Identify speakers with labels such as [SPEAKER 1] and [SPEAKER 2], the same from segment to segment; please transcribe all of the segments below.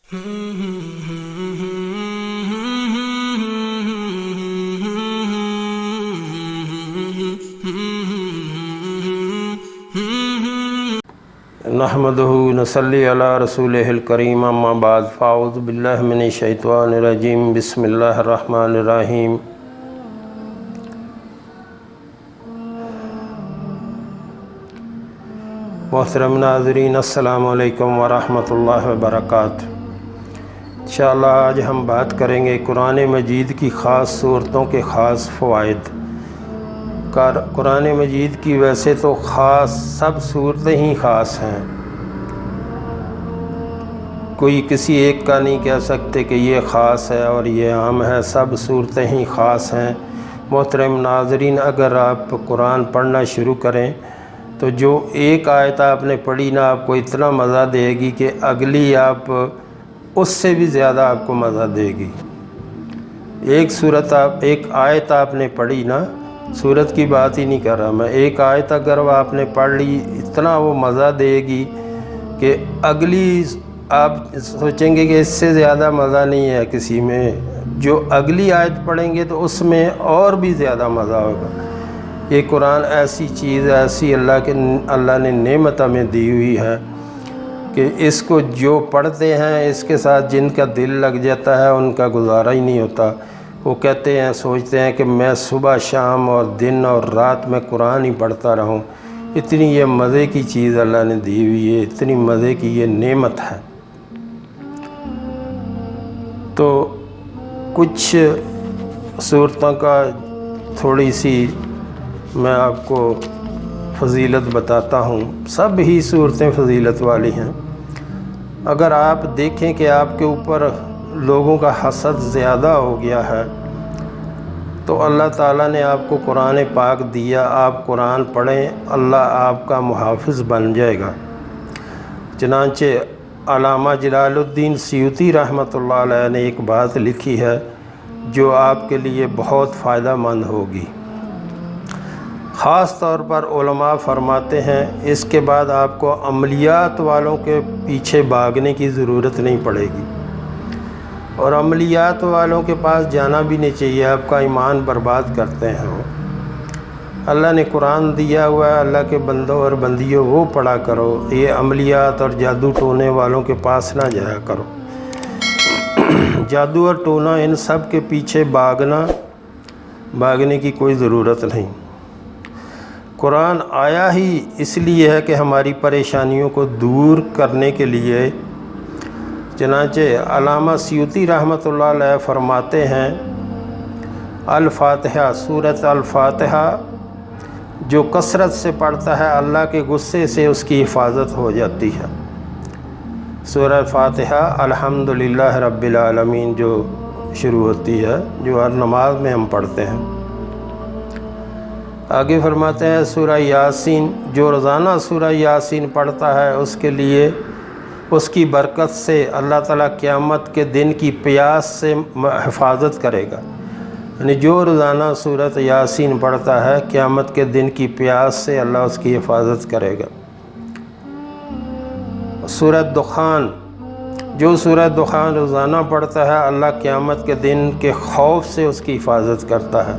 [SPEAKER 1] نحمدہ نصلی علی رسولہ الکریم اما بعد فاعوذ باللہ من الشیطان الرجیم بسم اللہ الرحمن الرحیم محترم ناظرین السلام علیکم ورحمۃ اللہ وبرکاتہ۔ انشاءاللہ آج ہم بات کریں گے قرآن مجید کی خاص صورتوں کے خاص فوائد۔ قرآن مجید کی ویسے تو خاص سب صورتیں ہی خاص ہیں، کوئی کسی ایک کا نہیں کہہ سکتے کہ یہ خاص ہے اور یہ عام ہے، سب صورتیں ہی خاص ہیں۔ محترم ناظرین، اگر آپ قرآن پڑھنا شروع کریں تو جو ایک آیت آپ نے پڑھی نا، آپ کو اتنا مزہ دے گی کہ اگلی آپ اس سے بھی زیادہ آپ کو مزہ دے گی۔ ایک آیت آپ نے پڑھی نا، سورت کی بات ہی نہیں کر رہا میں، ایک آیت اگر وہ آپ نے پڑھ لی اتنا وہ مزہ دے گی کہ اگلی آپ سوچیں گے کہ اس سے زیادہ مزہ نہیں ہے کسی میں۔ جو اگلی آیت پڑھیں گے تو اس میں اور بھی زیادہ مزہ ہوگا۔ یہ قرآن ایسی چیز ہے، ایسی اللہ نے نعمت ہمیں دی ہوئی ہے کہ اس کو جو پڑھتے ہیں، اس کے ساتھ جن کا دل لگ جاتا ہے ان کا گزارا ہی نہیں ہوتا۔ وہ کہتے ہیں، سوچتے ہیں کہ میں صبح شام اور دن اور رات میں قرآن ہی پڑھتا رہوں۔ اتنی یہ مزے کی چیز اللہ نے دی ہوئی ہے، اتنی مزے کی یہ نعمت ہے۔ تو کچھ صورتوں کا تھوڑی سی میں آپ کو فضیلت بتاتا ہوں۔ سب ہی صورتیں فضیلت والی ہیں۔ اگر آپ دیکھیں کہ آپ کے اوپر لوگوں کا حسد زیادہ ہو گیا ہے تو اللہ تعالیٰ نے آپ کو قرآن پاک دیا، آپ قرآن پڑھیں، اللہ آپ کا محافظ بن جائے گا۔ چنانچہ علامہ جلال الدین سیوطی رحمۃ اللہ علیہ نے ایک بات لکھی ہے جو آپ کے لیے بہت فائدہ مند ہوگی۔ خاص طور پر علماء فرماتے ہیں اس کے بعد آپ کو عملیات والوں کے پیچھے بھاگنے کی ضرورت نہیں پڑے گی، اور عملیات والوں کے پاس جانا بھی نہیں چاہیے، آپ کا ایمان برباد کرتے ہیں وہ۔ اللہ نے قرآن دیا ہوا ہے، اللہ کے بندوں اور بندیوں وہ پڑھا کرو، یہ عملیات اور جادو ٹونے والوں کے پاس نہ جایا کرو۔ جادو اور ٹونا ان سب کے پیچھے بھاگنے کی کوئی ضرورت نہیں۔ قرآن آیا ہی اس لیے ہے کہ ہماری پریشانیوں کو دور کرنے کے لیے۔ چنانچہ علامہ سیوطی رحمۃ اللہ علیہ فرماتے ہیں، الفاتحہ، سورۃ الفاتحہ جو کثرت سے پڑھتا ہے اللہ کے غصے سے اس کی حفاظت ہو جاتی ہے۔ سورہ فاتحہ الحمدللہ رب العالمین جو شروع ہوتی ہے، جو ہر نماز میں ہم پڑھتے ہیں۔ آگے فرماتے ہیں سورہ یاسین، جو روزانہ سورہ یاسین پڑھتا ہے اس کے لیے اس کی برکت سے اللہ تعالیٰ قیامت کے دن کی پیاس سے حفاظت کرے گا۔ یعنی جو روزانہ سورۃ یاسین پڑھتا ہے قیامت کے دن کی پیاس سے اللہ اس کی حفاظت کرے گا۔ سورۃ دخان، جو سورۃ دخان روزانہ پڑھتا ہے اللہ قیامت کے دن کے خوف سے اس کی حفاظت کرتا ہے۔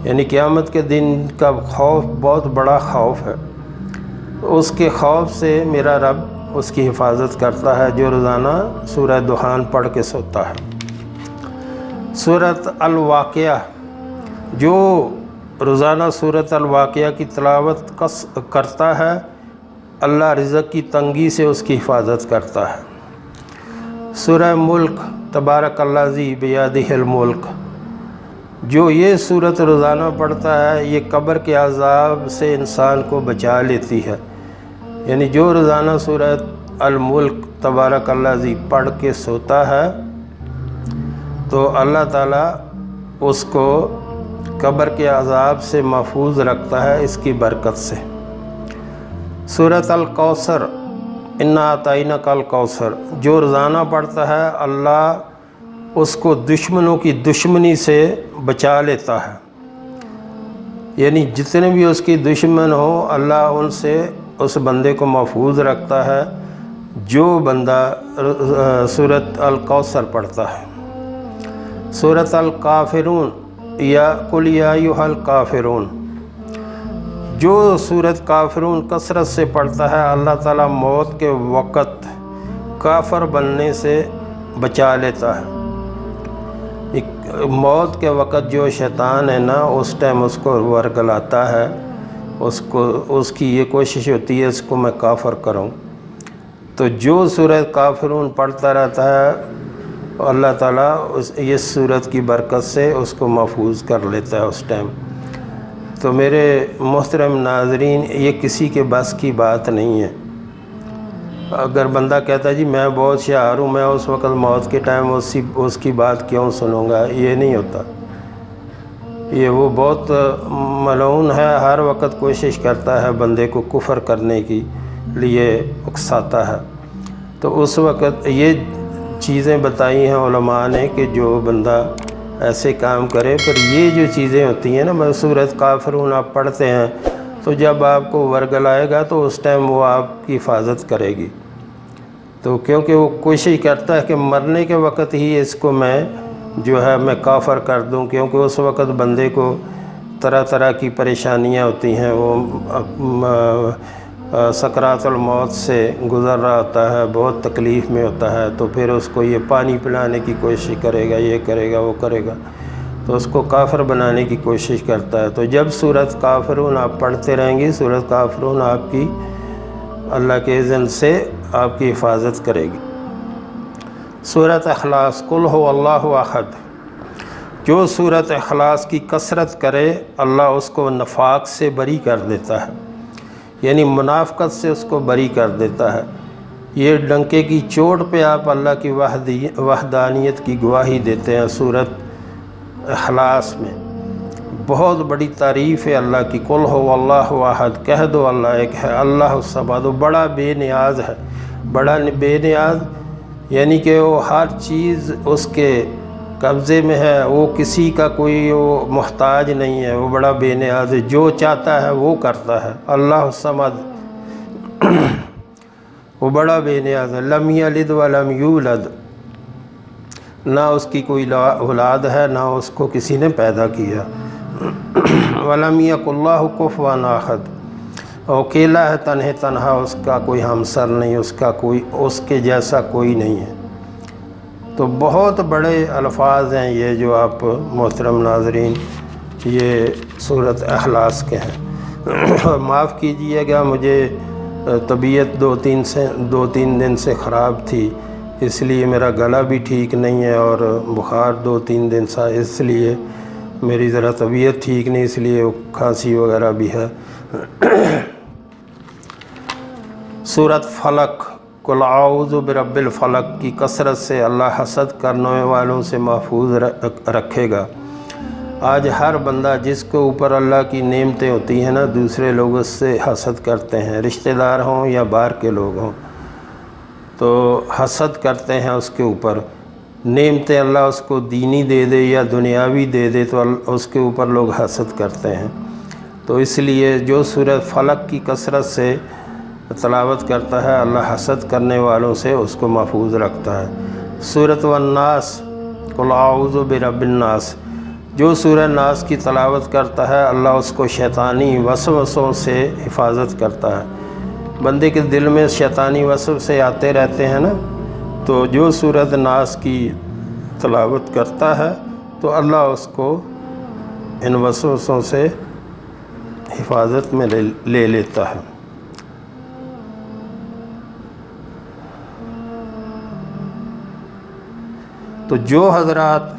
[SPEAKER 1] یعنی قیامت کے دن کا خوف بہت بڑا خوف ہے، اس کے خوف سے میرا رب اس کی حفاظت کرتا ہے جو روزانہ سورہ دخان پڑھ کے سوتا ہے۔ سورۃ الواقعہ، جو روزانہ سورۃ الواقعہ کی تلاوت کرتا ہے اللہ رزق کی تنگی سے اس کی حفاظت کرتا ہے۔ سورہ ملک، تبارک الذی بیدہ الملک، جو یہ سورت روزانہ پڑھتا ہے یہ قبر کے عذاب سے انسان کو بچا لیتی ہے۔ یعنی جو روزانہ سورۃ الملک تبارک الذی پڑھ کے سوتا ہے تو اللہ تعالیٰ اس کو قبر کے عذاب سے محفوظ رکھتا ہے اس کی برکت سے۔ سورۃ الکوثر، انا اعطیناک الکوثر، جو روزانہ پڑھتا ہے اللہ اس کو دشمنوں کی دشمنی سے بچا لیتا ہے۔ یعنی جتنے بھی اس کی دشمن ہو اللہ ان سے اس بندے کو محفوظ رکھتا ہے۔ جو بندہ سورۃ الکوثر پڑھتا ہے، سورۃ الکافرون یا قل یا ایھا الکافرون، جو سورۃ کافرون کثرت سے پڑھتا ہے، اللہ تعالیٰ موت کے وقت کافر بننے سے بچا لیتا ہے۔ موت کے وقت جو شیطان ہے نا، اس ٹائم اس کو ورگلاتا ہے، اس کی یہ کوشش ہوتی ہے اس کو میں کافر کروں۔ تو جو سورۃ کافرون پڑھتا رہتا ہے، اللہ تعالیٰ اس سورت کی برکت سے اس کو محفوظ کر لیتا ہے اس ٹائم۔ تو میرے محترم ناظرین، یہ کسی کے بس کی بات نہیں ہے۔ اگر بندہ کہتا ہے جی میں بہت ہوشیار ہوں، میں اس وقت موت کے ٹائم اس کی بات کیوں سنوں گا، یہ نہیں ہوتا۔ یہ وہ بہت ملعون ہے، ہر وقت کوشش کرتا ہے بندے کو کفر کرنے کی لیے اکساتا ہے۔ تو اس وقت یہ چیزیں بتائی ہیں علماء نے کہ جو بندہ ایسے کام کرے، پر یہ جو چیزیں ہوتی ہیں نا، سورۃ کافرون آپ پڑھتے ہیں تو جب آپ کو ورگل آئے گا تو اس ٹائم وہ آپ کی حفاظت کرے گی۔ تو کیونکہ وہ کوشش کرتا ہے کہ مرنے کے وقت ہی اس کو میں کافر کر دوں، کیونکہ اس وقت بندے کو طرح طرح کی پریشانیاں ہوتی ہیں، وہ سکرات الموت سے گزر رہا ہوتا ہے، بہت تکلیف میں ہوتا ہے، تو پھر اس کو یہ پانی پلانے کی کوشش کرے گا، یہ کرے گا، وہ کرے گا، تو اس کو کافر بنانے کی کوشش کرتا ہے۔ تو جب سورۃ کافرون آپ پڑھتے رہیں گی، سورۃ کافرون آپ کی اللہ کے اذن سے آپ کی حفاظت کرے گی۔ سورۃ اخلاص، قل ھو اللہ احد، جو سورۃ اخلاص کی کثرت کرے اللہ اس کو نفاق سے بری کر دیتا ہے، یعنی منافقت سے اس کو بری کر دیتا ہے۔ یہ ڈنکے کی چوٹ پہ آپ اللہ کی وحدانیت کی گواہی دیتے ہیں سورۃ اخلاص میں۔ بہت بڑی تعریف ہے اللہ کی، قل ھو اللہ احد، کہہ دو اللہ ایک ہے، اللہ الصمد، وہ بڑا بے نیاز ہے، بڑا بے نیاز، یعنی کہ وہ ہر چیز اس کے قبضے میں ہے، وہ کسی کا کوئی وہ محتاج نہیں ہے، وہ بڑا بے نیاز ہے، جو چاہتا ہے وہ کرتا ہے۔ اللہ الصمد، وہ بڑا بے نیاز ہے، لم یلد ولم یولد، نہ اس کی کوئی اولاد ہے، نہ اس کو کسی نے پیدا کیا۔ ولم یکن لہ کفوا احد، وہ اکیلا ہے، تنہا، اس کا کوئی ہمسر نہیں، اس کے جیسا کوئی نہیں ہے۔ تو بہت بڑے الفاظ ہیں یہ جو آپ محترم ناظرین یہ سورۃ اخلاص کے ہیں۔ معاف کیجئے گا، مجھے طبیعت دو تین دن سے خراب تھی، اس لیے میرا گلا بھی ٹھیک نہیں ہے، اور بخار 2-3 دن سے، اس لیے میری ذرا طبیعت ٹھیک نہیں، اس لیے کھانسی وغیرہ بھی ہے۔ سورۃ فلق، قل اعوذ برب الفلق کی کثرت سے اللہ حسد کرنے والوں سے محفوظ رکھے گا۔ آج ہر بندہ جس کے اوپر اللہ کی نعمتیں ہوتی ہیں نا، دوسرے لوگ اس سے حسد کرتے ہیں، رشتہ دار ہوں یا باہر کے لوگ ہوں، تو حسد کرتے ہیں اس کے اوپر۔ نعمتیں اللہ اس کو دینی دے دے یا دنیاوی دے دے تو اس کے اوپر لوگ حسد کرتے ہیں۔ تو اس لیے جو سورۃ فلق کی کثرت سے تلاوت کرتا ہے، اللہ حسد کرنے والوں سے اس کو محفوظ رکھتا ہے۔ سورۃ الناس، قل اعوذ برب الناس، جو سورہ ناس کی تلاوت کرتا ہے اللہ اس کو شیطانی وسوسوں سے حفاظت کرتا ہے۔ بندے کے دل میں شیطانی وسوسے آتے رہتے ہیں نا، تو جو سورۃ ناس کی تلاوت کرتا ہے تو اللہ اس کو ان وسوسوں سے حفاظت میں لے لیتا ہے۔ تو جو حضرات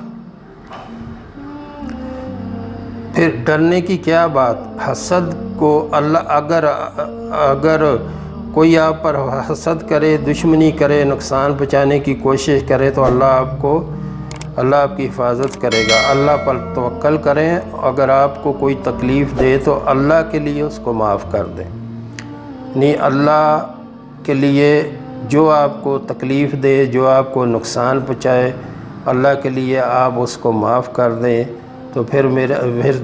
[SPEAKER 1] پھر ڈرنے کی کیا بات، حسد کو اللہ اگر کوئی آپ پر حسد کرے، دشمنی کرے، نقصان پہنچانے کی کوشش کرے تو اللہ آپ کی حفاظت کرے گا۔ اللہ پر توکل کریں، اگر آپ کو کوئی تکلیف دے تو اللہ کے لیے اس کو معاف کر دیں، نہیں اللہ کے لیے جو آپ کو تکلیف دے، جو آپ کو نقصان پہنچائے، اللہ کے لیے آپ اس کو معاف کر دیں، تو پھر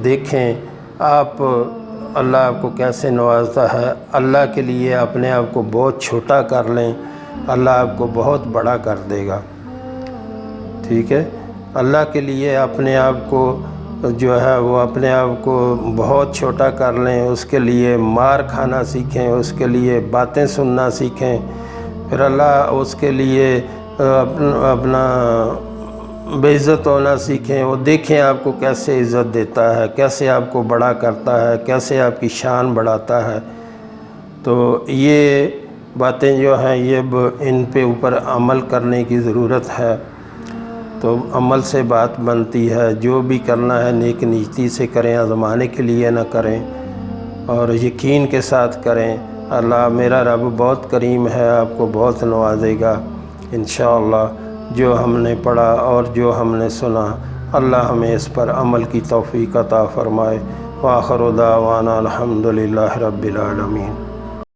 [SPEAKER 1] دیکھیں آپ اللہ آپ کو کیسے نوازتا ہے۔ اللہ کے لیے اپنے آپ کو بہت چھوٹا کر لیں، اللہ آپ کو بہت بڑا کر دے گا، ٹھیک ہے۔ اللہ کے لیے اپنے آپ کو جو ہے وہ اپنے آپ کو بہت چھوٹا کر لیں، اس کے لیے مار کھانا سیکھیں، اس کے لیے باتیں سننا سیکھیں، پھر اللہ اس کے لیے اپنا بے عزت ہونا سیکھیں، وہ دیکھیں آپ کو کیسے عزت دیتا ہے، کیسے آپ کو بڑا کرتا ہے، کیسے آپ کی شان بڑھاتا ہے۔ تو یہ باتیں جو ہیں یہ ان پہ اوپر عمل کرنے کی ضرورت ہے، تو عمل سے بات بنتی ہے۔ جو بھی کرنا ہے نیک نیتی سے کریں، آزمانے کے لیے نہ کریں، اور یقین کے ساتھ کریں۔ اللہ میرا رب بہت کریم ہے، آپ کو بہت نوازے گا انشاءاللہ۔ جو ہم نے پڑھا اور جو ہم نے سنا، اللہ ہمیں اس پر عمل کی توفیق عطا فرمائے۔ وآخر دعوانا الحمدللہ رب العالمین۔